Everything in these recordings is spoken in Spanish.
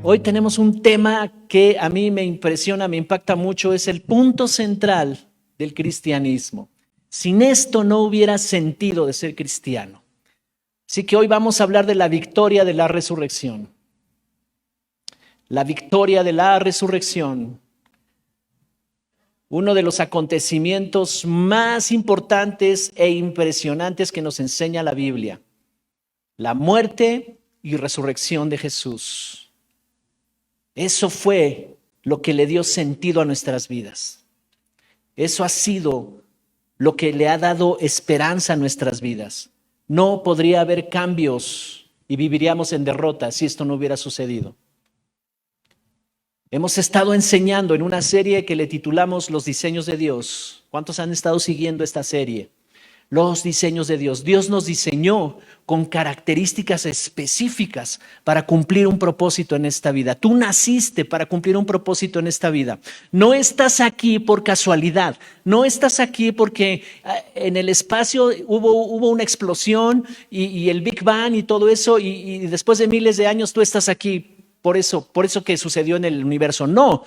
Hoy tenemos un tema que a mí me impresiona, me impacta mucho, es el punto central del cristianismo. Sin esto no hubiera sentido de ser cristiano. Así que hoy vamos a hablar de la victoria de la resurrección. La victoria de la resurrección. Uno de los acontecimientos más importantes e impresionantes que nos enseña la Biblia. La muerte y resurrección de Jesús. Eso fue lo que le dio sentido a nuestras vidas. Eso ha sido lo que le ha dado esperanza a nuestras vidas. No podría haber cambios y viviríamos en derrota si esto no hubiera sucedido. Hemos estado enseñando en una serie que le titulamos Los diseños de Dios. ¿Cuántos han estado siguiendo esta serie? Los diseños de Dios. Dios nos diseñó con características específicas para cumplir un propósito en esta vida. Tú naciste para cumplir un propósito en esta vida. No estás aquí por casualidad. No estás aquí porque en el espacio hubo una explosión y el Big Bang y todo eso y después de miles de años tú estás aquí. Por eso que sucedió en el universo. No,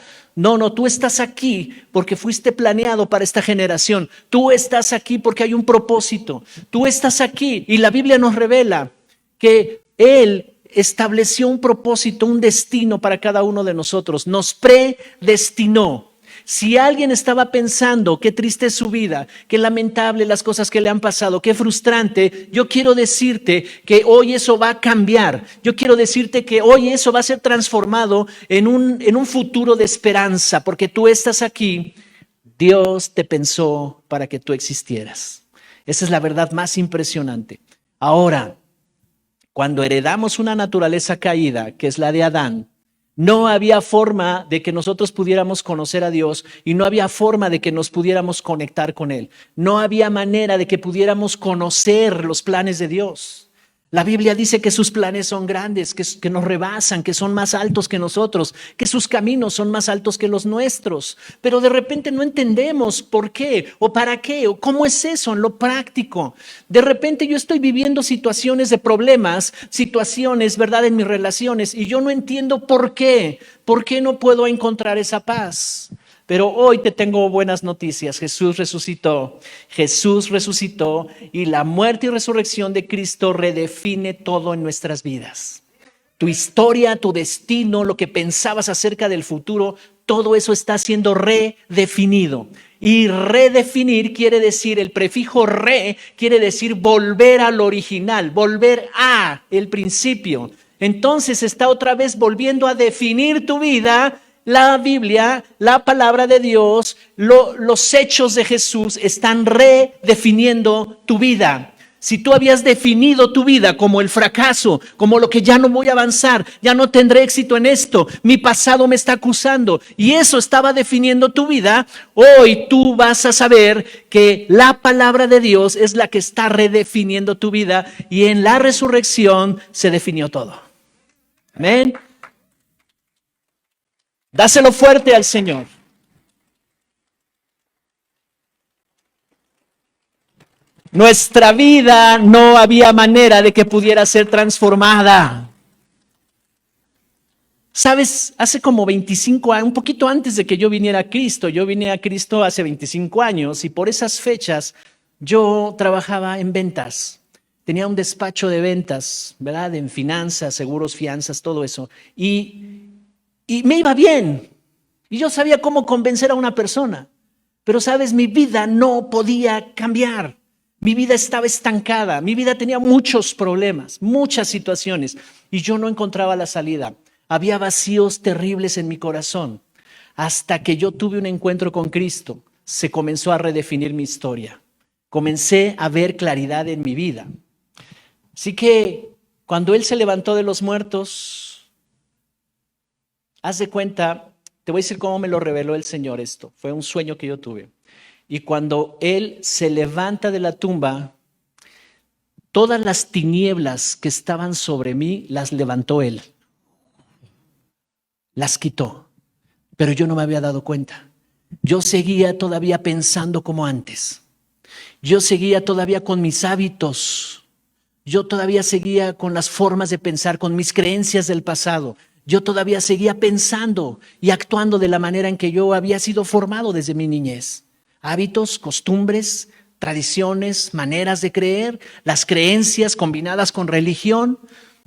tú estás aquí porque fuiste planeado para esta generación. Tú estás aquí porque hay un propósito. Tú estás aquí y la Biblia nos revela que Él estableció un propósito, un destino para cada uno de nosotros. Nos predestinó. Si alguien estaba pensando qué triste es su vida, qué lamentable las cosas que le han pasado, qué frustrante, yo quiero decirte que hoy eso va a cambiar. Yo quiero decirte que hoy eso va a ser transformado en un futuro de esperanza, porque tú estás aquí. Dios te pensó para que tú existieras. Esa es la verdad más impresionante. Ahora, cuando heredamos una naturaleza caída, que es la de Adán, no había forma de que nosotros pudiéramos conocer a Dios y no había forma de que nos pudiéramos conectar con Él. No había manera de que pudiéramos conocer los planes de Dios. La Biblia dice que sus planes son grandes, que nos rebasan, que son más altos que nosotros, que sus caminos son más altos que los nuestros. Pero de repente no entendemos por qué o para qué o cómo es eso en lo práctico. De repente yo estoy viviendo situaciones de problemas, situaciones, ¿verdad?, en mis relaciones y yo no entiendo por qué. ¿Por qué no puedo encontrar esa paz? Pero hoy te tengo buenas noticias. Jesús resucitó y la muerte y resurrección de Cristo redefine todo en nuestras vidas. Tu historia, tu destino, lo que pensabas acerca del futuro, todo eso está siendo redefinido. Y redefinir quiere decir, el prefijo re quiere decir volver al original, volver a el principio. Entonces está otra vez volviendo a definir tu vida. La Biblia, la palabra de Dios, los hechos de Jesús están redefiniendo tu vida. Si tú habías definido tu vida como el fracaso, como lo que ya no voy a avanzar, ya no tendré éxito en esto, mi pasado me está acusando y eso estaba definiendo tu vida, hoy tú vas a saber que la palabra de Dios es la que está redefiniendo tu vida y en la resurrección se definió todo. Amén. Dáselo fuerte al Señor. Nuestra vida no había manera de que pudiera ser transformada. Sabes, hace como 25 años, un poquito antes de que yo viniera a Cristo, yo vine a Cristo hace 25 años y por esas fechas yo trabajaba en ventas. Tenía un despacho de ventas, ¿verdad? En finanzas, seguros, fianzas, todo eso. Y me iba bien. Y yo sabía cómo convencer a una persona. Pero, ¿sabes? Mi vida no podía cambiar. Mi vida estaba estancada. Mi vida tenía muchos problemas, muchas situaciones. Y yo no encontraba la salida. Había vacíos terribles en mi corazón. Hasta que yo tuve un encuentro con Cristo, se comenzó a redefinir mi historia. Comencé a ver claridad en mi vida. Así que, cuando Él se levantó de los muertos, haz de cuenta, te voy a decir cómo me lo reveló el Señor esto. Fue un sueño que yo tuve. Y cuando Él se levanta de la tumba, todas las tinieblas que estaban sobre mí, las levantó Él. Las quitó. Pero yo no me había dado cuenta. Yo seguía todavía pensando como antes. Yo seguía todavía con mis hábitos. Yo todavía seguía con las formas de pensar, con mis creencias del pasado. yo todavía seguía pensando y actuando de la manera en que yo había sido formado desde mi niñez. Hábitos, costumbres, tradiciones, maneras de creer, las creencias combinadas con religión,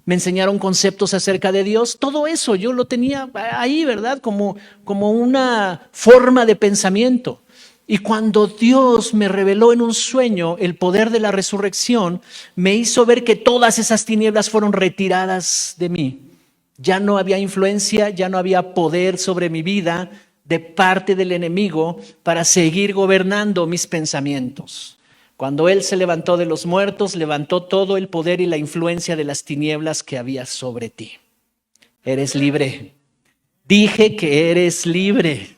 me enseñaron conceptos acerca de Dios. Todo eso yo lo tenía ahí, ¿verdad? Como una forma de pensamiento. Y cuando Dios me reveló en un sueño el poder de la resurrección, me hizo ver que todas esas tinieblas fueron retiradas de mí. Ya no había influencia, ya no había poder sobre mi vida de parte del enemigo para seguir gobernando mis pensamientos. Cuando Él se levantó de los muertos, levantó todo el poder y la influencia de las tinieblas que había sobre ti. Eres libre. Dije que eres libre.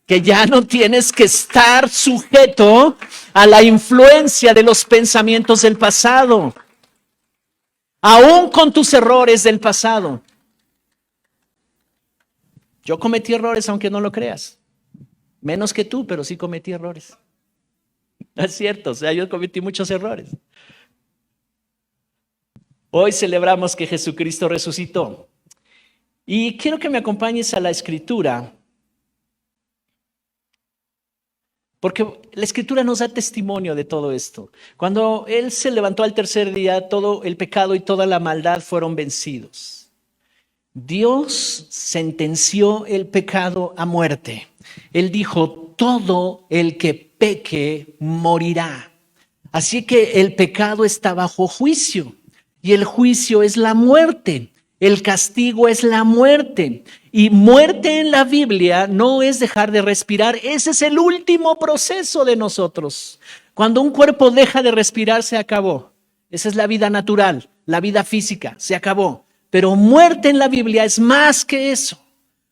Que ya no tienes que estar sujeto a la influencia de los pensamientos del pasado, aún con tus errores del pasado. Yo cometí errores aunque no lo creas, menos que tú, pero sí cometí errores. Es cierto, yo cometí muchos errores. Hoy celebramos que Jesucristo resucitó. Y quiero que me acompañes a la Escritura, porque la Escritura nos da testimonio de todo esto. Cuando Él se levantó al tercer día, todo el pecado y toda la maldad fueron vencidos. Dios sentenció el pecado a muerte. Él dijo, todo el que peque morirá. Así que el pecado está bajo juicio y el juicio es la muerte. El castigo es la muerte. Y muerte en la Biblia no es dejar de respirar. Ese es el último proceso de nosotros. Cuando un cuerpo deja de respirar, se acabó. Esa es la vida natural, la vida física, se acabó. Pero muerte en la Biblia es más que eso.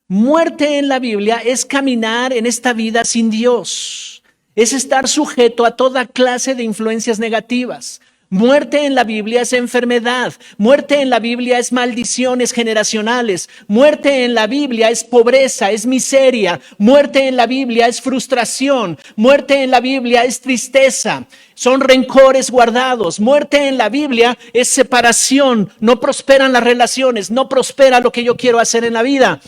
Muerte en la Biblia es caminar en esta vida sin Dios. Es estar sujeto a toda clase de influencias negativas. Muerte en la Biblia es enfermedad. Muerte en la Biblia es maldiciones generacionales. Muerte en la Biblia es pobreza, es miseria. Muerte en la Biblia es frustración. Muerte en la Biblia es tristeza. Son rencores guardados. Muerte en la Biblia es separación. No prosperan las relaciones. No prospera lo que yo quiero hacer en la vida.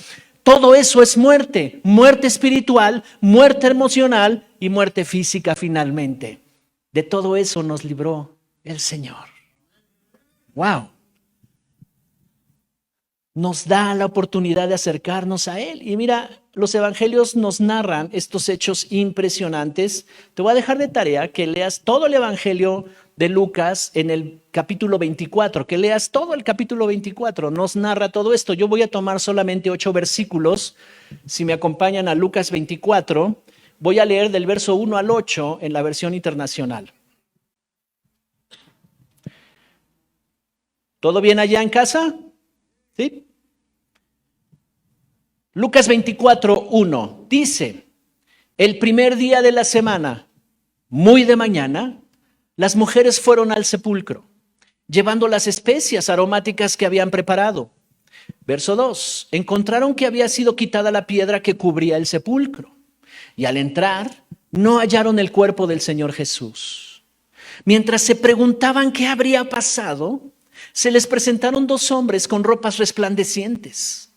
Todo eso es muerte. Muerte espiritual, muerte emocional y muerte física finalmente. De todo eso nos libró el Señor. Wow. Nos da la oportunidad de acercarnos a Él. Y mira, los evangelios nos narran estos hechos impresionantes. Te voy a dejar de tarea que leas todo el evangelio de Lucas en el capítulo 24, que leas todo el capítulo 24. Nos narra todo esto. Yo voy a tomar solamente 8 versículos. Si me acompañan a Lucas 24, voy a leer del verso 1 al 8 en la versión internacional. ¿Todo bien allá en casa? ¿Sí? Lucas 24:1 dice, el primer día de la semana, muy de mañana, las mujeres fueron al sepulcro, llevando las especias aromáticas que habían preparado. Verso 2, encontraron que había sido quitada la piedra que cubría el sepulcro, y al entrar no hallaron el cuerpo del Señor Jesús. Mientras se preguntaban qué habría pasado, se les presentaron 2 hombres con ropas resplandecientes.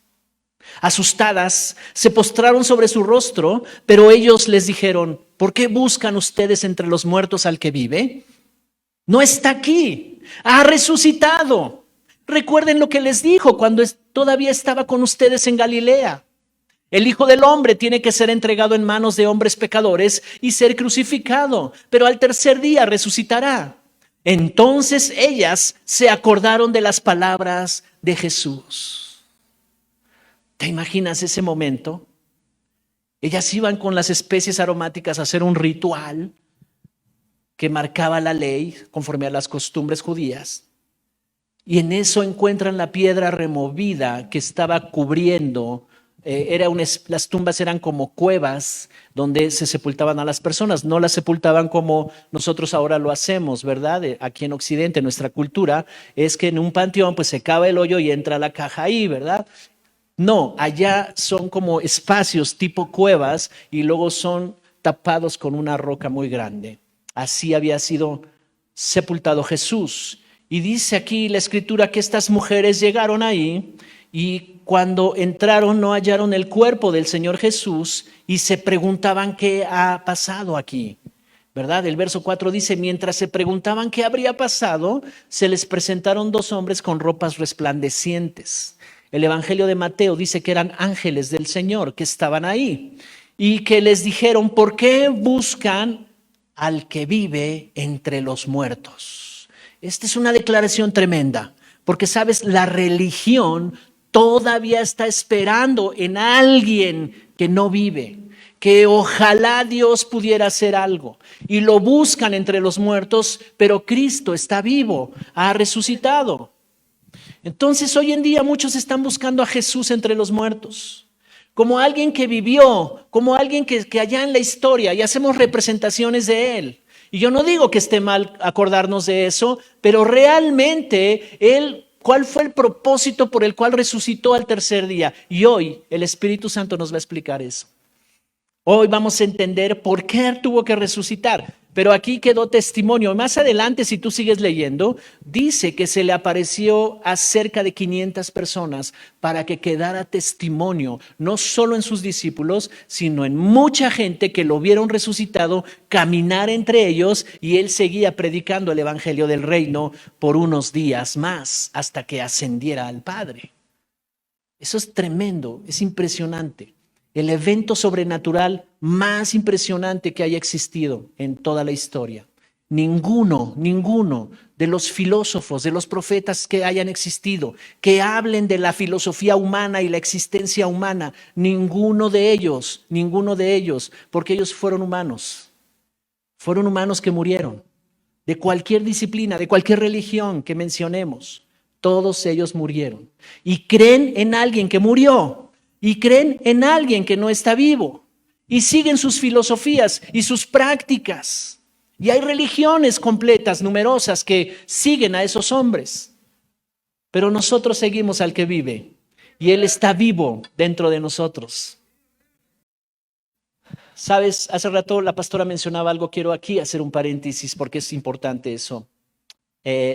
Asustadas, se postraron sobre su rostro, pero ellos les dijeron, ¿por qué buscan ustedes entre los muertos al que vive? No está aquí, ha resucitado. Recuerden lo que les dijo cuando todavía estaba con ustedes en Galilea. El Hijo del Hombre tiene que ser entregado en manos de hombres pecadores y ser crucificado, pero al tercer día resucitará. Entonces ellas se acordaron de las palabras de Jesús. ¿Te imaginas ese momento? Ellas iban con las especies aromáticas a hacer un ritual que marcaba la ley conforme a las costumbres judías. Y en eso encuentran la piedra removida que estaba cubriendo. Las tumbas eran como cuevas donde se sepultaban a las personas, no las sepultaban como nosotros ahora lo hacemos, ¿verdad? Aquí en Occidente, nuestra cultura es que en un panteón pues se cava el hoyo y entra la caja ahí, ¿verdad? No, allá son como espacios tipo cuevas y luego son tapados con una roca muy grande. Así había sido sepultado Jesús. Y dice aquí la Escritura que estas mujeres llegaron ahí y cuando entraron no hallaron el cuerpo del Señor Jesús y se preguntaban qué ha pasado aquí, ¿verdad? El verso 4 dice, mientras se preguntaban qué habría pasado, se les presentaron dos hombres con ropas resplandecientes. El Evangelio de Mateo dice que eran ángeles del Señor que estaban ahí y que les dijeron, ¿por qué buscan al que vive entre los muertos? Esta es una declaración tremenda, porque sabes, la religión todavía está esperando en alguien que no vive, que ojalá Dios pudiera hacer algo. Y lo buscan entre los muertos, pero Cristo está vivo, ha resucitado. Entonces hoy en día muchos están buscando a Jesús entre los muertos, como alguien que vivió, como alguien que allá en la historia, y hacemos representaciones de Él. Y yo no digo que esté mal acordarnos de eso, pero realmente Él, ¿cuál fue el propósito por el cual resucitó al tercer día? Y hoy el Espíritu Santo nos va a explicar eso. Hoy vamos a entender por qué tuvo que resucitar. Pero aquí quedó testimonio. Más adelante, si tú sigues leyendo, dice que se le apareció a cerca de 500 personas para que quedara testimonio, no solo en sus discípulos, sino en mucha gente que lo vieron resucitado, caminar entre ellos, y él seguía predicando el evangelio del reino por unos días más, hasta que ascendiera al Padre. Eso es tremendo, es impresionante. El evento sobrenatural más impresionante que haya existido en toda la historia. Ninguno de los filósofos, de los profetas que hayan existido, que hablen de la filosofía humana y la existencia humana, ninguno de ellos, porque ellos fueron humanos que murieron, de cualquier disciplina, de cualquier religión que mencionemos, todos ellos murieron. Y creen en alguien que murió. Y creen en alguien que no está vivo y siguen sus filosofías y sus prácticas. Y hay religiones completas, numerosas, que siguen a esos hombres. Pero nosotros seguimos al que vive y Él está vivo dentro de nosotros. Sabes, hace rato la pastora mencionaba algo, quiero aquí hacer un paréntesis porque es importante eso.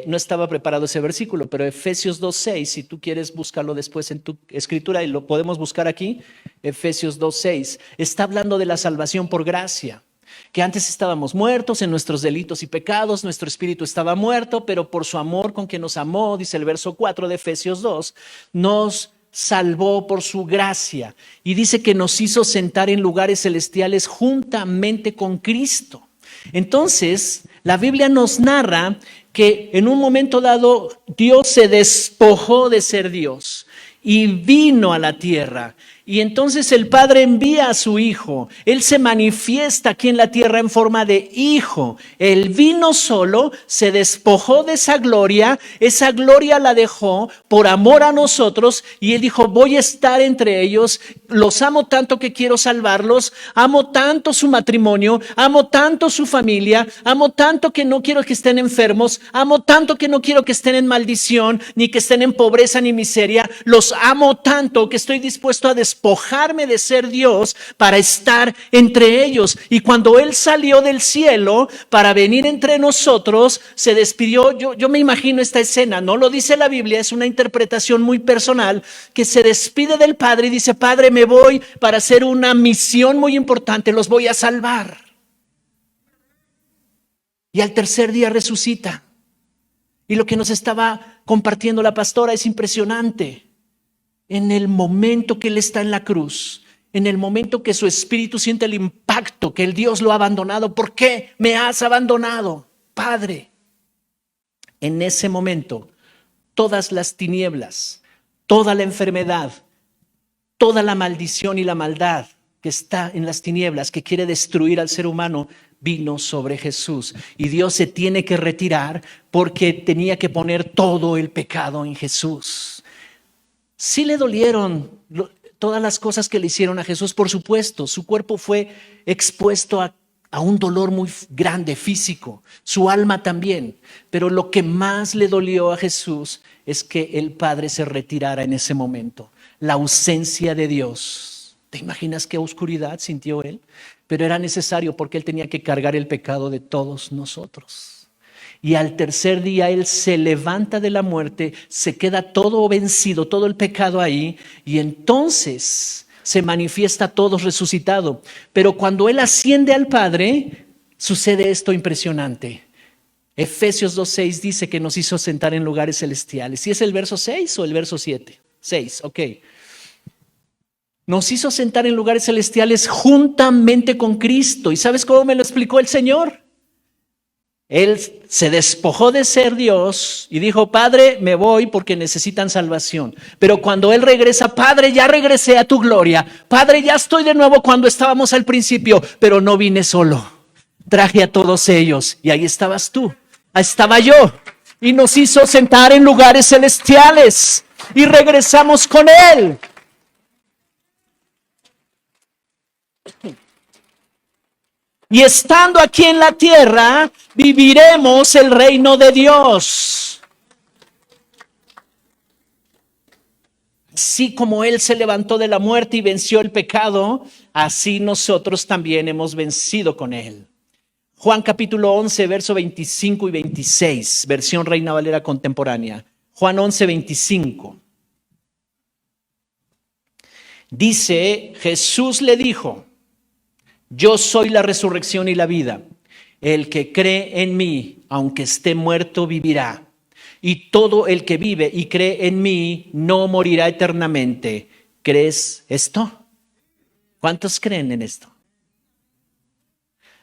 No estaba preparado ese versículo, pero Efesios 2:6, si tú quieres búscalo después en tu escritura y lo podemos buscar aquí, Efesios 2:6, está hablando de la salvación por gracia, que antes estábamos muertos en nuestros delitos y pecados, nuestro espíritu estaba muerto, pero por su amor con que nos amó, dice el verso 4 de Efesios 2, nos salvó por su gracia y dice que nos hizo sentar en lugares celestiales juntamente con Cristo. Entonces, la Biblia nos narra que en un momento dado Dios se despojó de ser Dios y vino a la tierra. Y entonces el Padre envía a su Hijo. Él se manifiesta aquí en la tierra en forma de Hijo. Él vino solo, se despojó de esa gloria la dejó por amor a nosotros. Y Él dijo, voy a estar entre ellos, los amo tanto que quiero salvarlos, amo tanto su matrimonio, amo tanto su familia, amo tanto que no quiero que estén enfermos, amo tanto que no quiero que estén en maldición, ni que estén en pobreza ni miseria. Los amo tanto que estoy dispuesto a despojarme de ser Dios para estar entre ellos. Y cuando Él salió del cielo para venir entre nosotros, se despidió. Yo me imagino esta escena, no lo dice la Biblia, es una interpretación muy personal, que se despide del Padre y dice, Padre, me voy para hacer una misión muy importante, los voy a salvar. Y al tercer día resucita. Y lo que nos estaba compartiendo la pastora es impresionante. En el momento que Él está en la cruz, en el momento que su espíritu siente el impacto, que el Dios lo ha abandonado. ¿Por qué me has abandonado, Padre? En ese momento, todas las tinieblas, toda la enfermedad, toda la maldición y la maldad que está en las tinieblas, que quiere destruir al ser humano, vino sobre Jesús. Y Dios se tiene que retirar porque tenía que poner todo el pecado en Jesús. Sí le dolieron todas las cosas que le hicieron a Jesús, por supuesto. Su cuerpo fue expuesto a un dolor muy grande físico, su alma también. Pero lo que más le dolió a Jesús es que el Padre se retirara en ese momento. La ausencia de Dios. ¿Te imaginas qué oscuridad sintió Él? Pero era necesario porque Él tenía que cargar el pecado de todos nosotros. Y al tercer día Él se levanta de la muerte, se queda todo vencido, todo el pecado ahí, y entonces se manifiesta todo resucitado. Pero cuando Él asciende al Padre, sucede esto impresionante. Efesios 2:6 dice que nos hizo sentar en lugares celestiales. ¿Sí es el verso 6 o el verso 7? 6, ok. Nos hizo sentar en lugares celestiales juntamente con Cristo. ¿Y sabes cómo me lo explicó el Señor? Él se despojó de ser Dios y dijo: Padre, me voy porque necesitan salvación. Pero cuando Él regresa: Padre, ya regresé a tu gloria. Padre, ya estoy de nuevo cuando estábamos al principio, pero no vine solo. Traje a todos ellos y ahí estabas tú, ahí estaba yo. Y nos hizo sentar en lugares celestiales y regresamos con Él. Y estando aquí en la tierra, viviremos el reino de Dios. Así como Él se levantó de la muerte y venció el pecado, así nosotros también hemos vencido con Él. Juan capítulo 11, verso 25 y 26, versión Reina Valera contemporánea. Juan 11, 25. Dice: Jesús le dijo: yo soy la resurrección y la vida. El que cree en mí, aunque esté muerto, vivirá. Y todo el que vive y cree en mí no morirá eternamente. ¿Crees esto? ¿Cuántos creen en esto?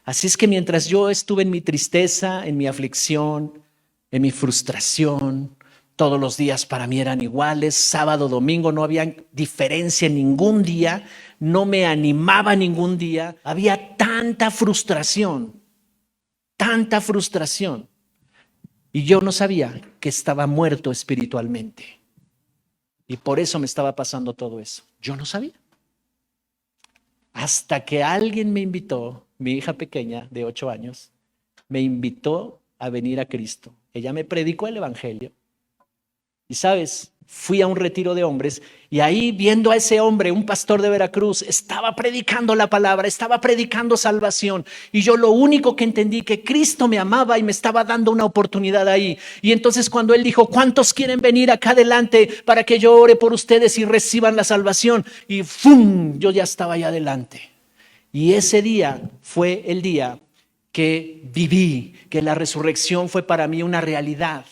Así es que mientras yo estuve en mi tristeza, en mi aflicción, en mi frustración, todos los días para mí eran iguales, sábado, domingo, no había diferencia en ningún día, no me animaba ningún día, había tanta frustración, y yo no sabía que estaba muerto espiritualmente, y por eso me estaba pasando todo eso. Yo no sabía, hasta que alguien me invitó, mi hija pequeña de 8 años, me invitó a venir a Cristo. Ella me predicó el evangelio. Y sabes, fui a un retiro de hombres y ahí, viendo a ese hombre, un pastor de Veracruz, estaba predicando la palabra, estaba predicando salvación. Y yo lo único que entendí, que Cristo me amaba y me estaba dando una oportunidad ahí. Y entonces cuando él dijo: ¿cuántos quieren venir acá adelante para que yo ore por ustedes y reciban la salvación? Y ¡fum! Yo ya estaba allá adelante. Y ese día fue el día que viví, que la resurrección fue para mí una realidad.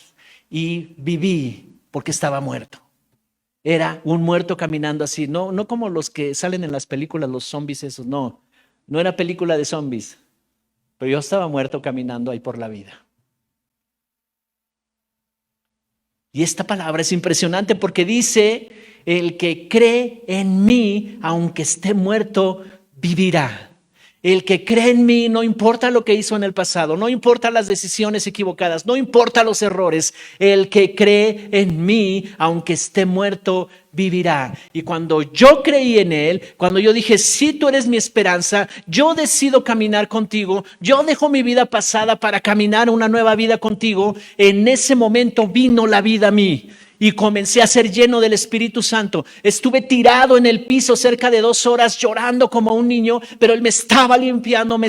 Y viví porque estaba muerto. Era un muerto caminando así, no como los que salen en las películas, los zombies esos, no era película de zombies, pero yo estaba muerto caminando ahí por la vida. Y esta palabra es impresionante porque dice: el que cree en mí, aunque esté muerto, vivirá. El que cree en mí, no importa lo que hizo en el pasado, no importa las decisiones equivocadas, no importa los errores, el que cree en mí, aunque esté muerto, vivirá. Y cuando yo creí en Él, cuando yo dije: sí, tú eres mi esperanza, yo decido caminar contigo, yo dejo mi vida pasada para caminar una nueva vida contigo, en ese momento vino la vida a mí. Y comencé a ser lleno del Espíritu Santo. Estuve tirado en el piso cerca de 2 horas llorando como un niño, pero Él me estaba limpiando.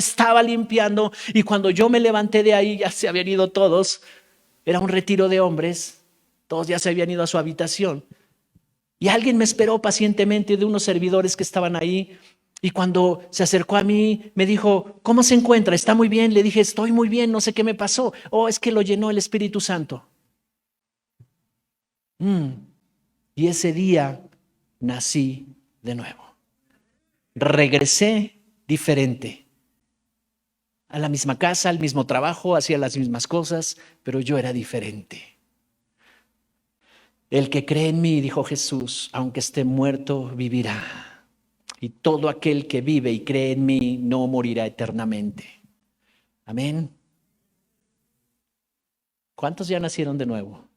Y cuando yo me levanté de ahí, ya se habían ido todos. Era un retiro de hombres. Todos ya se habían ido a su habitación. Y alguien me esperó pacientemente, de unos servidores que estaban ahí. Y cuando se acercó a mí, me dijo: ¿cómo se encuentra? ¿Está muy bien? Le dije: estoy muy bien, no sé qué me pasó. Oh, es que lo llenó el Espíritu Santo. Y ese día nací de nuevo. Regresé diferente. A la misma casa, al mismo trabajo, hacía las mismas cosas, pero yo era diferente. El que cree en mí, dijo Jesús, aunque esté muerto, vivirá. Y todo aquel que vive y cree en mí no morirá eternamente. Amén. ¿Cuántos ya nacieron de nuevo?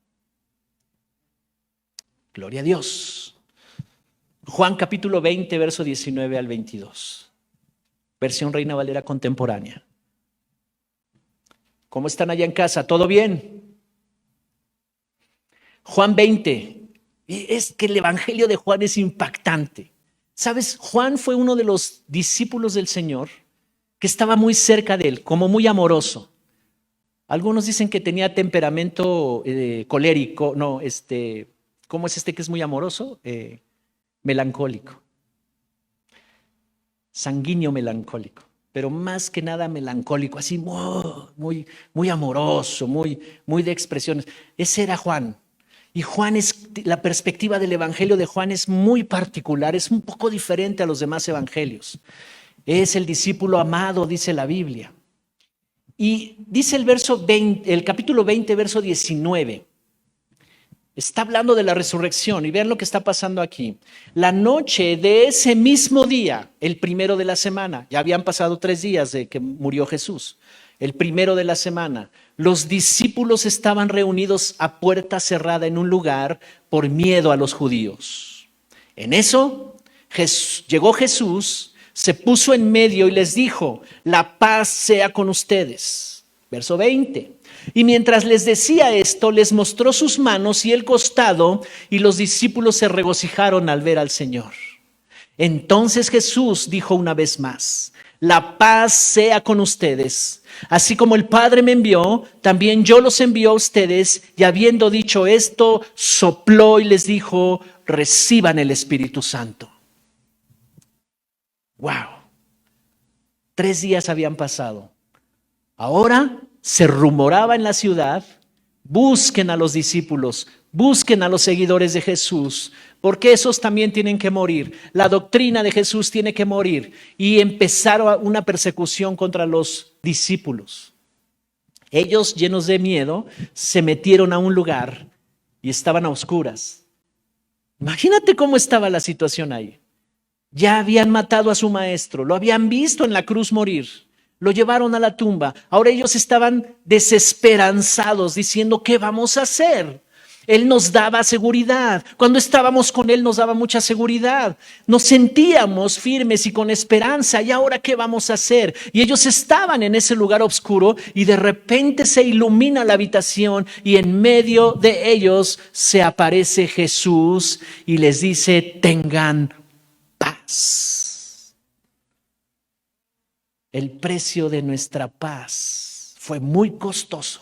Gloria a Dios. Juan capítulo 20, verso 19 al 22. Versión Reina Valera contemporánea. ¿Cómo están allá en casa? ¿Todo bien? Juan 20. Es que el evangelio de Juan es impactante. ¿Sabes? Juan fue uno de los discípulos del Señor que estaba muy cerca de él, como muy amoroso. Algunos dicen que tenía temperamento colérico, no, ¿cómo es que es muy amoroso? Melancólico, sanguíneo melancólico, pero más que nada melancólico, así muy, muy amoroso, muy de expresiones. Ese era Juan. Y la perspectiva del Evangelio de Juan es muy particular, es un poco diferente a los demás evangelios. Es el discípulo amado, dice la Biblia. Y dice el capítulo 20, verso 19. Está hablando de la resurrección y vean lo que está pasando aquí. La noche de ese mismo día, el primero de la semana, ya habían pasado 3 días de que murió Jesús, el primero de la semana, los discípulos estaban reunidos a puerta cerrada en un lugar por miedo a los judíos. En eso llegó Jesús, se puso en medio y les dijo: la paz sea con ustedes. Verso 20. Y mientras les decía esto, les mostró sus manos y el costado, y los discípulos se regocijaron al ver al Señor. Entonces Jesús dijo una vez más: la paz sea con ustedes. Así como el Padre me envió, también yo los envío a ustedes. Y habiendo dicho esto, sopló y les dijo: reciban el Espíritu Santo. ¡Wow! 3 días habían pasado. Ahora se rumoraba en la ciudad: busquen a los discípulos, busquen a los seguidores de Jesús, porque esos también tienen que morir. La doctrina de Jesús tiene que morir. Y empezaron una persecución contra los discípulos. Ellos, llenos de miedo, se metieron a un lugar y estaban a oscuras. Imagínate cómo estaba la situación ahí. Ya habían matado a su maestro, lo habían visto en la cruz morir, lo llevaron a la tumba. Ahora ellos estaban desesperanzados, diciendo: ¿qué vamos a hacer? Él nos daba seguridad. Cuando estábamos con Él nos daba mucha seguridad. Nos sentíamos firmes y con esperanza. ¿Y ahora qué vamos a hacer? Y ellos estaban en ese lugar oscuro y de repente se ilumina la habitación y en medio de ellos se aparece Jesús y les dice: tengan paz. El precio de nuestra paz fue muy costoso.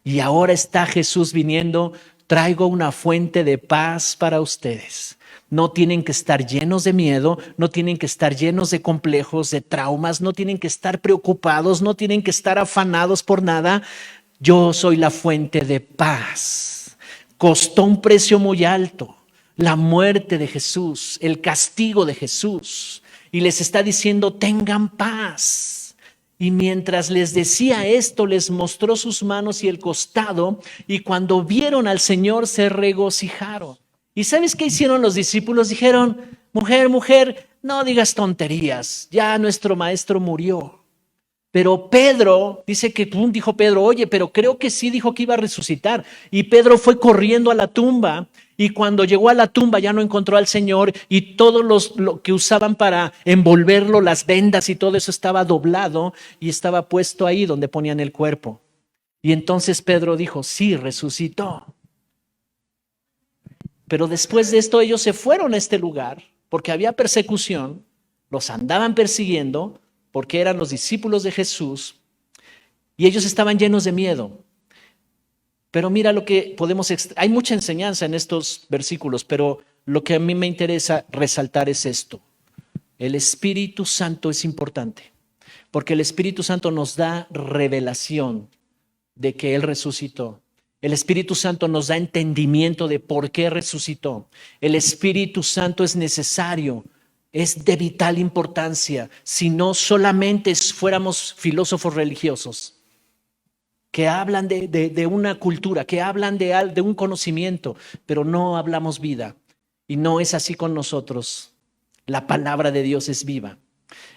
Y ahora está Jesús viniendo: traigo una fuente de paz para ustedes. No tienen que estar llenos de miedo, no tienen que estar llenos de complejos, de traumas, no tienen que estar preocupados, no tienen que estar afanados por nada. Yo soy la fuente de paz. Costó un precio muy alto, la muerte de Jesús, el castigo de Jesús. Y les está diciendo: tengan paz. Y mientras les decía esto, les mostró sus manos y el costado, y cuando vieron al Señor se regocijaron. ¿Y sabes qué hicieron los discípulos? Dijeron: mujer, no digas tonterías, ya nuestro maestro murió. Pero Pedro, dice que dijo Pedro: oye, pero creo que sí dijo que iba a resucitar. Y Pedro fue corriendo a la tumba, y cuando llegó a la tumba ya no encontró al Señor, y todo lo que usaban para envolverlo, las vendas y todo eso, estaba doblado y estaba puesto ahí donde ponían el cuerpo. Y entonces Pedro dijo: sí, resucitó. Pero después de esto ellos se fueron a este lugar porque había persecución, los andaban persiguiendo porque eran los discípulos de Jesús y ellos estaban llenos de miedo. Pero mira lo que hay mucha enseñanza en estos versículos, pero lo que a mí me interesa resaltar es esto: el Espíritu Santo es importante, porque el Espíritu Santo nos da revelación de que Él resucitó. El Espíritu Santo nos da entendimiento de por qué resucitó. El Espíritu Santo es necesario, es de vital importancia, si no solamente fuéramos filósofos religiosos que hablan de una cultura, que hablan de un conocimiento, pero no hablamos vida. Y no es así con nosotros. La palabra de Dios es viva.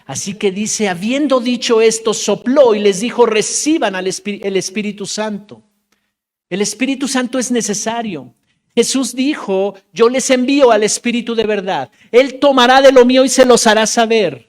Así que dice: habiendo dicho esto, sopló y les dijo: reciban el Espíritu Santo. El Espíritu Santo es necesario. Jesús dijo: yo les envío al Espíritu de verdad. Él tomará de lo mío y se los hará saber.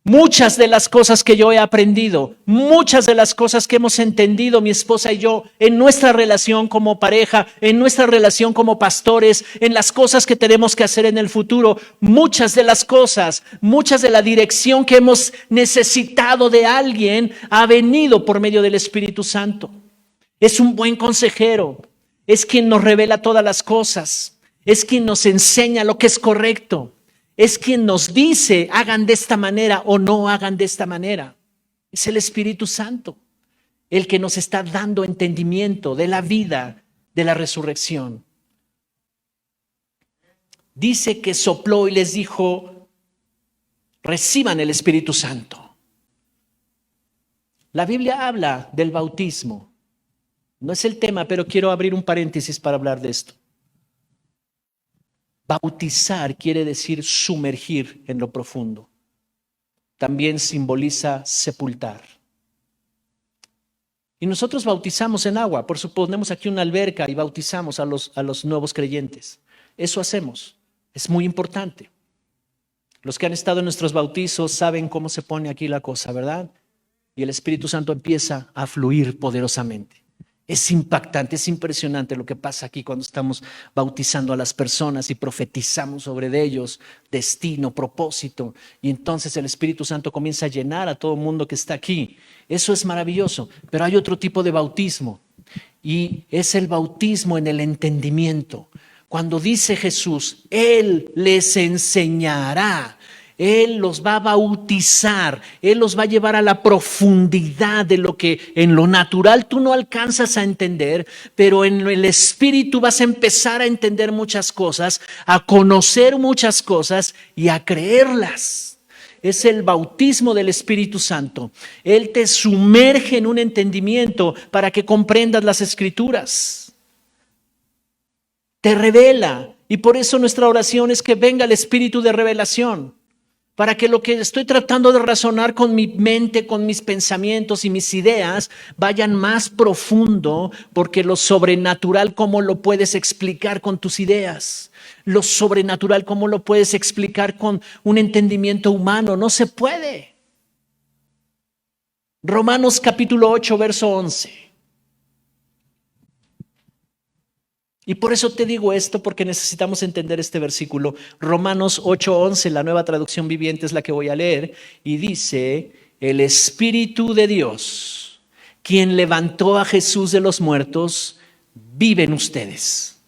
Muchas de las cosas que yo he aprendido, muchas de las cosas que hemos entendido mi esposa y yo en nuestra relación como pareja, en nuestra relación como pastores, en las cosas que tenemos que hacer en el futuro, muchas de las cosas, muchas de la dirección que hemos necesitado de alguien ha venido por medio del Espíritu Santo. Es un buen consejero, es quien nos revela todas las cosas, es quien nos enseña lo que es correcto. Es quien nos dice, hagan de esta manera o no hagan de esta manera. Es el Espíritu Santo, el que nos está dando entendimiento de la vida, de la resurrección. Dice que sopló y les dijo, reciban el Espíritu Santo. La Biblia habla del bautismo. No es el tema, pero quiero abrir un paréntesis para hablar de esto. Bautizar quiere decir sumergir en lo profundo. También simboliza sepultar. Y nosotros bautizamos en agua. Por supuesto, ponemos aquí una alberca y bautizamos a los nuevos creyentes. Eso hacemos. Es muy importante. Los que han estado en nuestros bautizos saben cómo se pone aquí la cosa, ¿verdad? Y el Espíritu Santo empieza a fluir poderosamente. Es impactante, es impresionante lo que pasa aquí cuando estamos bautizando a las personas y profetizamos sobre de ellos destino, propósito. Y entonces el Espíritu Santo comienza a llenar a todo el mundo que está aquí. Eso es maravilloso. Pero hay otro tipo de bautismo y es el bautismo en el entendimiento. Cuando dice Jesús, Él les enseñará. Él los va a bautizar, Él los va a llevar a la profundidad de lo que en lo natural tú no alcanzas a entender, pero en el Espíritu vas a empezar a entender muchas cosas, a conocer muchas cosas y a creerlas. Es el bautismo del Espíritu Santo. Él te sumerge en un entendimiento para que comprendas las Escrituras. Te revela, y por eso nuestra oración es que venga el Espíritu de revelación. Para que lo que estoy tratando de razonar con mi mente, con mis pensamientos y mis ideas, vayan más profundo, porque lo sobrenatural, ¿cómo lo puedes explicar con tus ideas? Lo sobrenatural, ¿cómo lo puedes explicar con un entendimiento humano? No se puede. Romanos capítulo 8, verso 11. Y por eso te digo esto, porque necesitamos entender este versículo. Romanos 8:11, la Nueva Traducción Viviente es la que voy a leer, y dice, el Espíritu de Dios, quien levantó a Jesús de los muertos, vive en ustedes.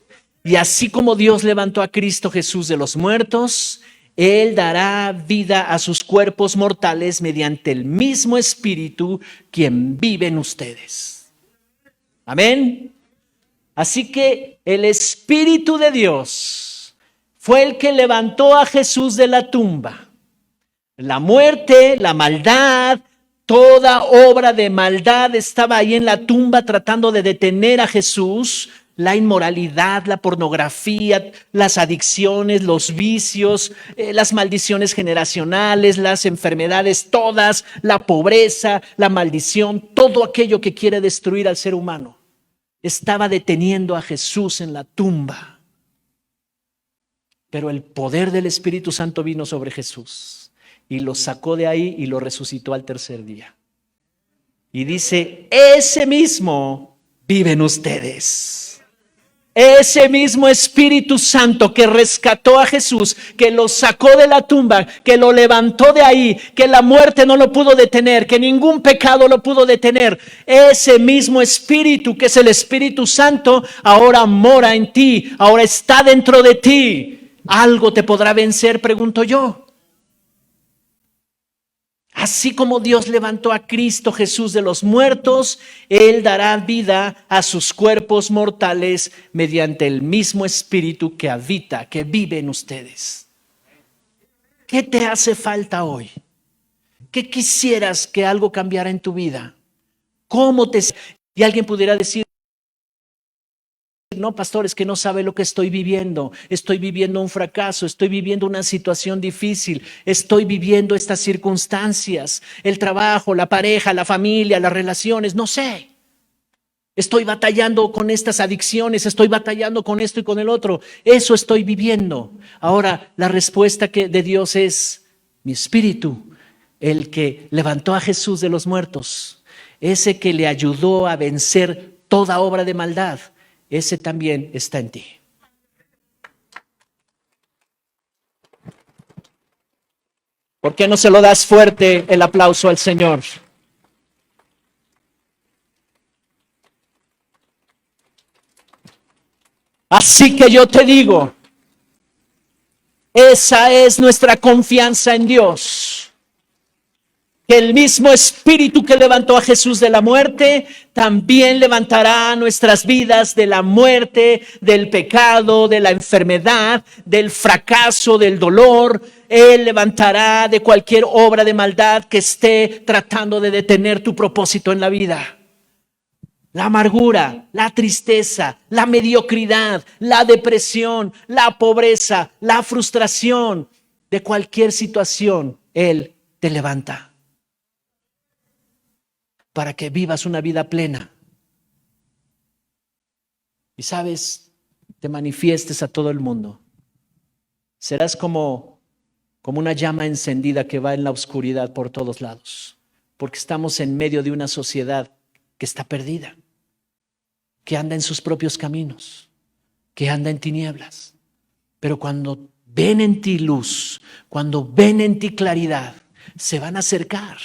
Y así como Dios levantó a Cristo Jesús de los muertos, Él dará vida a sus cuerpos mortales mediante el mismo Espíritu, quien vive en ustedes. Amén. Así que el Espíritu de Dios fue el que levantó a Jesús de la tumba. La muerte, la maldad, toda obra de maldad estaba ahí en la tumba tratando de detener a Jesús. La inmoralidad, la pornografía, las adicciones, los vicios, las maldiciones generacionales, las enfermedades todas, la pobreza, la maldición, todo aquello que quiere destruir al ser humano. Estaba deteniendo a Jesús en la tumba. Pero el poder del Espíritu Santo vino sobre Jesús y lo sacó de ahí y lo resucitó al tercer día. Y dice, ese mismo vive en ustedes. Ese mismo Espíritu Santo que rescató a Jesús, que lo sacó de la tumba, que lo levantó de ahí, que la muerte no lo pudo detener, que ningún pecado lo pudo detener. Ese mismo Espíritu, que es el Espíritu Santo, ahora mora en ti, ahora está dentro de ti. ¿Algo te podrá vencer? Pregunto yo. Así como Dios levantó a Cristo Jesús de los muertos, Él dará vida a sus cuerpos mortales mediante el mismo Espíritu que habita, que vive en ustedes. ¿Qué te hace falta hoy? ¿Qué quisieras que algo cambiara en tu vida? ¿Cómo te... Y alguien pudiera decir, no, pastor, es que no sabe lo que estoy viviendo un fracaso, estoy viviendo una situación difícil, estoy viviendo estas circunstancias, el trabajo, la pareja, la familia, las relaciones, no sé. Estoy batallando con estas adicciones, estoy batallando con esto y con el otro, eso estoy viviendo. Ahora, la respuesta de Dios es, mi espíritu el que levantó a Jesús de los muertos, ese que le ayudó a vencer toda obra de maldad, ese también está en ti. ¿Por qué no se lo das fuerte el aplauso al Señor? Así que yo te digo, esa es nuestra confianza en Dios. Que el mismo Espíritu que levantó a Jesús de la muerte, también levantará nuestras vidas de la muerte, del pecado, de la enfermedad, del fracaso, del dolor. Él levantará de cualquier obra de maldad que esté tratando de detener tu propósito en la vida. La amargura, la tristeza, la mediocridad, la depresión, la pobreza, la frustración, de cualquier situación, Él te levanta para que vivas una vida plena. Y sabes, te manifiestes a todo el mundo. Serás como una llama encendida que va en la oscuridad por todos lados, porque estamos en medio de una sociedad que está perdida, que anda en sus propios caminos, que anda en tinieblas. Pero cuando ven en ti luz, cuando ven en ti claridad, se van a acercar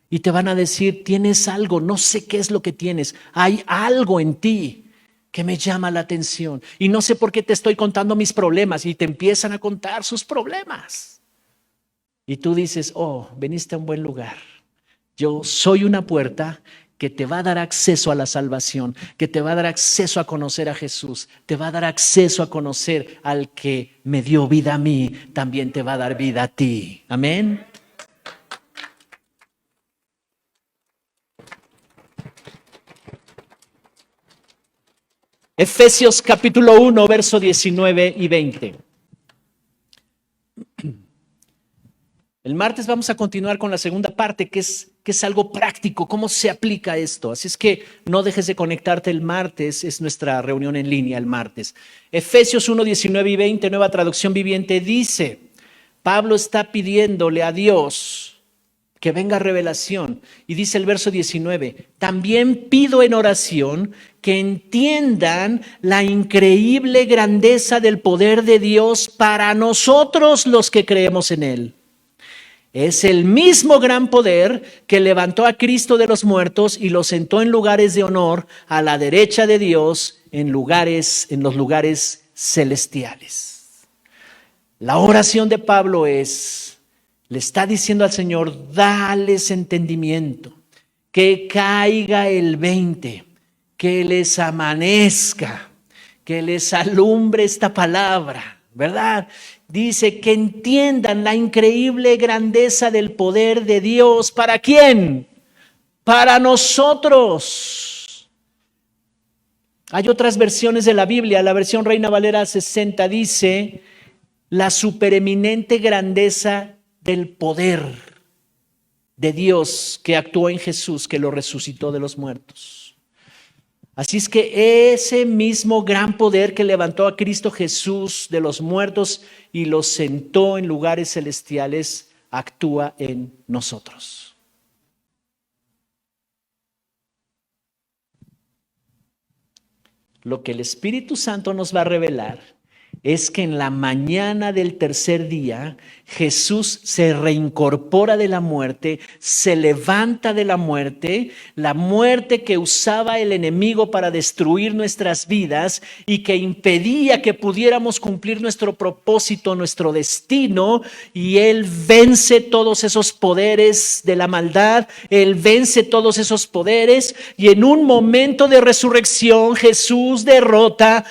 y te van a decir: tienes algo, no sé qué es lo que tienes, hay algo en ti que me llama la atención y no sé por qué te estoy contando mis problemas, y te empiezan a contar sus problemas. Y tú dices: oh, veniste a un buen lugar. Yo soy una puerta que te va a dar acceso a la salvación, que te va a dar acceso a conocer a Jesús, te va a dar acceso a conocer al que me dio vida a mí, también te va a dar vida a ti. Amén. Efesios capítulo 1, verso 19 y 20. El martes vamos a continuar con la segunda parte, que es algo práctico, cómo se aplica esto. Así es que no dejes de conectarte el martes, es nuestra reunión en línea el martes. Efesios 1, 19 y 20, Nueva Traducción Viviente, dice: Pablo está pidiéndole a Dios que venga revelación. Y dice el verso 19: también pido en oración que entiendan la increíble grandeza del poder de Dios para nosotros los que creemos en Él. Es el mismo gran poder que levantó a Cristo de los muertos y lo sentó en lugares de honor a la derecha de Dios, en los lugares celestiales. La oración de Pablo le está diciendo al Señor: dales entendimiento, que caiga el 20, que les amanezca, que les alumbre esta palabra, ¿verdad? Dice que entiendan la increíble grandeza del poder de Dios. ¿Para quién? Para nosotros. Hay otras versiones de la Biblia. La versión Reina Valera 60 dice: la supereminente grandeza del poder de Dios que actuó en Jesús, que lo resucitó de los muertos. Así es que ese mismo gran poder que levantó a Cristo Jesús de los muertos y lo sentó en lugares celestiales, actúa en nosotros. Lo que el Espíritu Santo nos va a revelar es que en la mañana del tercer día Jesús se reincorpora de la muerte, se levanta de la muerte que usaba el enemigo para destruir nuestras vidas y que impedía que pudiéramos cumplir nuestro propósito, nuestro destino, y Él vence todos esos poderes de la maldad, Él vence todos esos poderes, y en un momento de resurrección Jesús derrota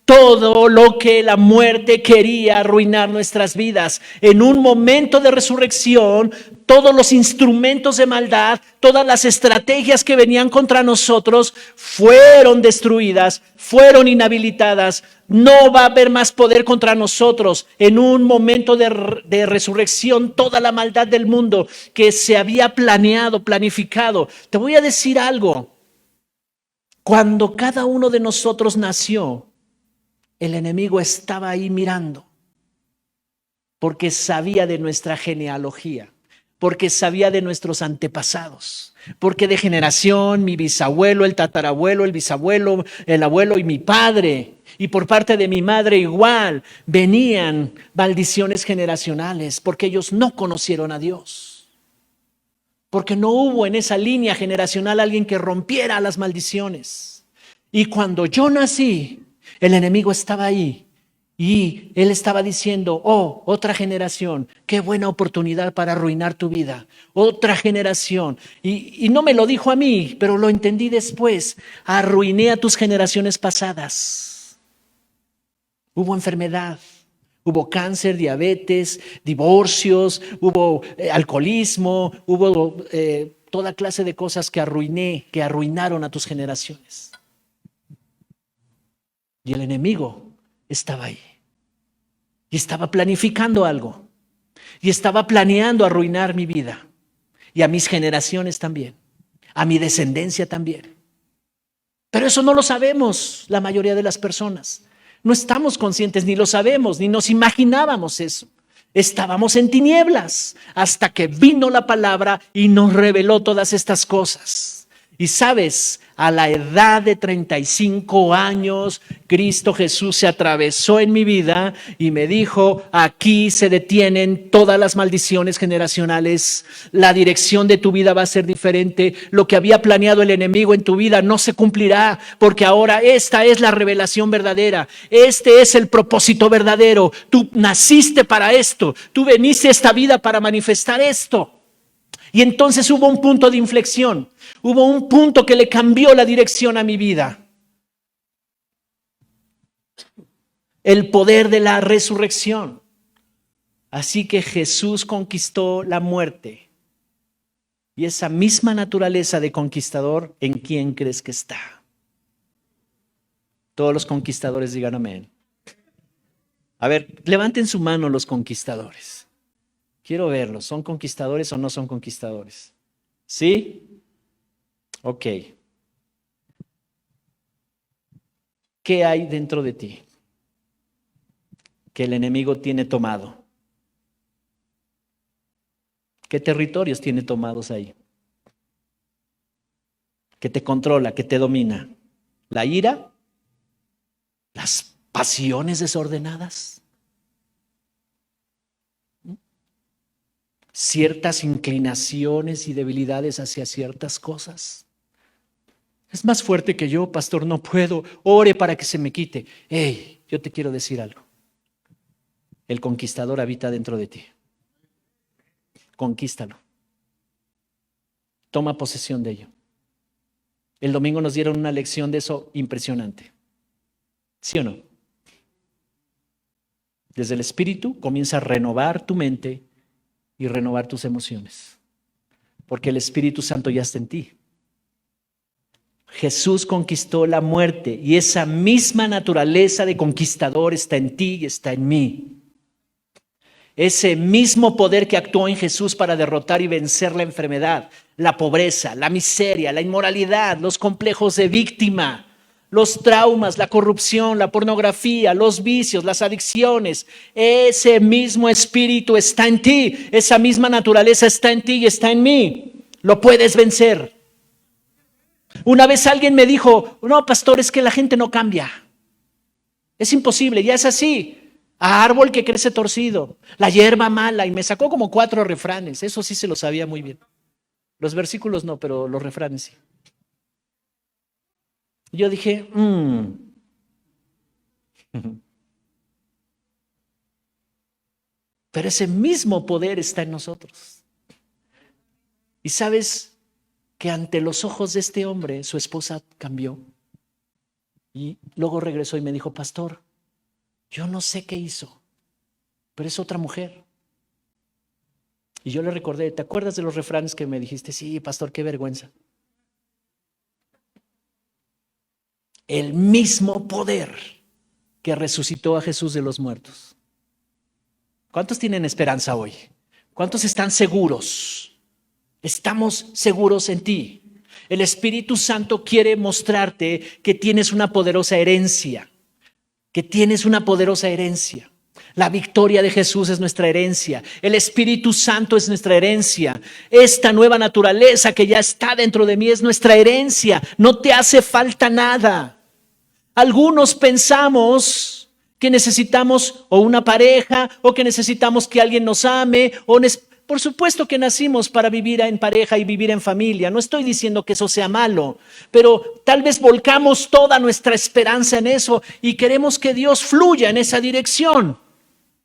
todo lo que la muerte quería arruinar nuestras vidas. En un momento de resurrección, todos los instrumentos de maldad, todas las estrategias que venían contra nosotros fueron destruidas, fueron inhabilitadas. No va a haber más poder contra nosotros. En un momento de resurrección, toda la maldad del mundo que se había planeado, planificado. Te voy a decir algo. Cuando cada uno de nosotros nació, el enemigo estaba ahí mirando, porque sabía de nuestra genealogía, porque sabía de nuestros antepasados, porque de generación, mi bisabuelo, el tatarabuelo, el bisabuelo, el abuelo y mi padre, y por parte de mi madre igual, venían maldiciones generacionales, porque ellos no conocieron a Dios, porque no hubo en esa línea generacional alguien que rompiera las maldiciones. Y cuando yo nací, el enemigo estaba ahí. Y él estaba diciendo, oh, otra generación, qué buena oportunidad para arruinar tu vida. Otra generación. Y no me lo dijo a mí, pero lo entendí después. Arruiné a tus generaciones pasadas. Hubo enfermedad, hubo cáncer, diabetes, divorcios, hubo alcoholismo, hubo toda clase de cosas que arruiné, que arruinaron a tus generaciones. Y el enemigo estaba ahí. Y estaba planificando algo. Y estaba planeando arruinar mi vida. Y a mis generaciones también. A mi descendencia también. Pero eso no lo sabemos la mayoría de las personas. No estamos conscientes, ni lo sabemos, ni nos imaginábamos eso. Estábamos en tinieblas hasta que vino la palabra y nos reveló todas estas cosas. Y sabes, a la edad de 35 años, Cristo Jesús se atravesó en mi vida y me dijo, aquí se detienen todas las maldiciones generacionales, la dirección de tu vida va a ser diferente, lo que había planeado el enemigo en tu vida no se cumplirá, porque ahora esta es la revelación verdadera, este es el propósito verdadero, tú naciste para esto, tú veniste a esta vida para manifestar esto. Y entonces hubo un punto de inflexión, hubo un punto que le cambió la dirección a mi vida. El poder de la resurrección. Así que Jesús conquistó la muerte. Y esa misma naturaleza de conquistador, ¿en quién crees que está? Todos los conquistadores digan amén. A ver, levanten su mano los conquistadores. Quiero verlos. ¿Son conquistadores o no son conquistadores? ¿Sí? Ok. ¿Qué hay dentro de ti que el enemigo tiene tomado? ¿Qué territorios tiene tomados ahí? ¿Que te controla, que te domina? ¿La ira? ¿Las pasiones desordenadas? ¿Ciertas inclinaciones y debilidades hacia ciertas cosas? Es más fuerte que yo, pastor, no puedo. Ore para que se me quite. Hey, yo te quiero decir algo. El conquistador habita dentro de ti. Conquístalo. Toma posesión de ello. El domingo nos dieron una lección de eso impresionante. ¿Sí o no? Desde el Espíritu comienza a renovar tu mente y renovar tus emociones. Porque el Espíritu Santo ya está en ti. Jesús conquistó la muerte y esa misma naturaleza de conquistador está en ti y está en mí. Ese mismo poder que actuó en Jesús para derrotar y vencer la enfermedad, la pobreza, la miseria, la inmoralidad, los complejos de víctima, los traumas, la corrupción, la pornografía, los vicios, las adicciones. Ese mismo espíritu está en ti, esa misma naturaleza está en ti y está en mí. Lo puedes vencer. Una vez alguien me dijo, no, pastor, es que la gente no cambia. Es imposible, ya es así. Árbol que crece torcido, la hierba mala, y me sacó como 4 refranes, eso sí se lo sabía muy bien. Los versículos no, pero los refranes sí. Yo dije, pero ese mismo poder está en nosotros. Y sabes que ante los ojos de este hombre, su esposa cambió. Y luego regresó y me dijo, pastor, yo no sé qué hizo, pero es otra mujer. Y yo le recordé, ¿te acuerdas de los refranes que me dijiste? Sí, pastor, qué vergüenza. El mismo poder que resucitó a Jesús de los muertos. ¿Cuántos tienen esperanza hoy? ¿Cuántos están seguros? Estamos seguros en ti. El Espíritu Santo quiere mostrarte que tienes una poderosa herencia. Que tienes una poderosa herencia. La victoria de Jesús es nuestra herencia. El Espíritu Santo es nuestra herencia. Esta nueva naturaleza que ya está dentro de mí es nuestra herencia. No te hace falta nada. Algunos pensamos que necesitamos o una pareja o que necesitamos que alguien nos ame. Por supuesto que nacimos para vivir en pareja y vivir en familia. No estoy diciendo que eso sea malo, pero tal vez volcamos toda nuestra esperanza en eso y queremos que Dios fluya en esa dirección.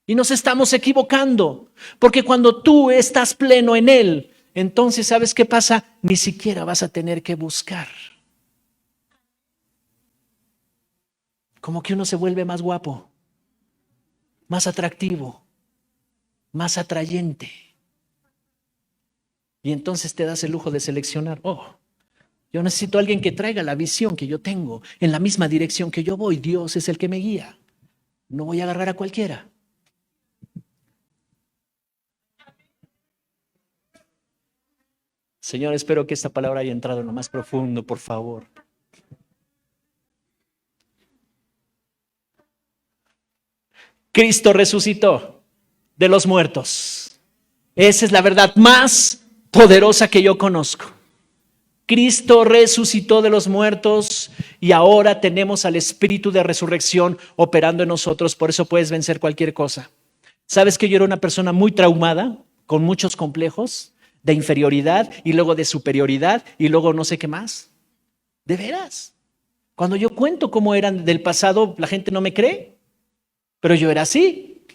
Y nos estamos equivocando, porque cuando tú estás pleno en Él, entonces ¿sabes qué pasa? Ni siquiera vas a tener que buscar. Como que uno se vuelve más guapo, más atractivo, más atrayente. Y entonces te das el lujo de seleccionar. Yo necesito a alguien que traiga la visión que yo tengo en la misma dirección que yo voy. Dios es el que me guía. No voy a agarrar a cualquiera. Señor, espero que esta palabra haya entrado en lo más profundo, por favor. Cristo resucitó de los muertos. Esa es la verdad más poderosa que yo conozco. Cristo resucitó de los muertos y ahora tenemos al Espíritu de resurrección operando en nosotros. Por eso puedes vencer cualquier cosa. ¿Sabes que yo era una persona muy traumada, con muchos complejos de inferioridad y luego de superioridad y luego no sé qué más? ¿De veras? Cuando yo cuento cómo eran del pasado, la gente no me cree. Pero yo era así.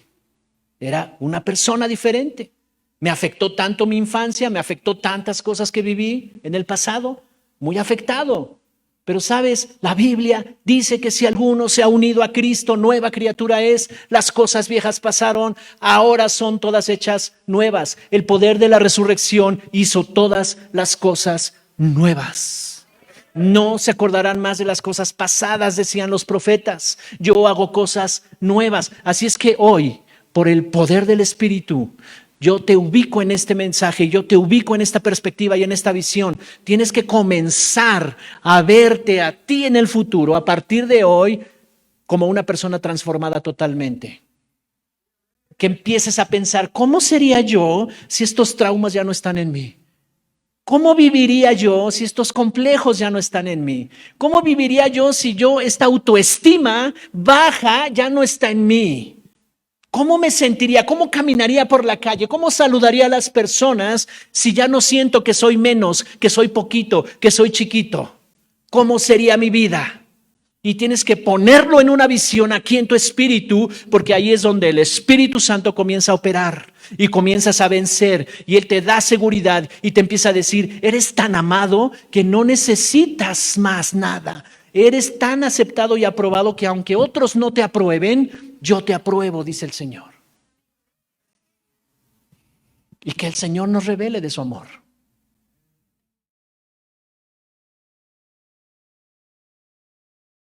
Era una persona diferente. Me afectó tanto mi infancia, me afectó tantas cosas que viví en el pasado, muy afectado. Pero sabes, la Biblia dice que si alguno se ha unido a Cristo, nueva criatura es, las cosas viejas pasaron, ahora son todas hechas nuevas. El poder de la resurrección hizo todas las cosas nuevas. No se acordarán más de las cosas pasadas, decían los profetas. Yo hago cosas nuevas. Así es que hoy, por el poder del Espíritu, yo te ubico en este mensaje, yo te ubico en esta perspectiva y en esta visión. Tienes que comenzar a verte a ti en el futuro, a partir de hoy, como una persona transformada totalmente. Que empieces a pensar, ¿cómo sería yo si estos traumas ya no están en mí? ¿Cómo viviría yo si estos complejos ya no están en mí? ¿Cómo viviría yo si esta autoestima baja ya no está en mí? ¿Cómo me sentiría? ¿Cómo caminaría por la calle? ¿Cómo saludaría a las personas si ya no siento que soy menos, que soy poquito, que soy chiquito? ¿Cómo sería mi vida? Y tienes que ponerlo en una visión aquí en tu espíritu, porque ahí es donde el Espíritu Santo comienza a operar y comienzas a vencer y Él te da seguridad y te empieza a decir, eres tan amado que no necesitas más nada. Eres tan aceptado y aprobado que aunque otros no te aprueben, yo te apruebo, dice el Señor. Y que el Señor nos revele de su amor.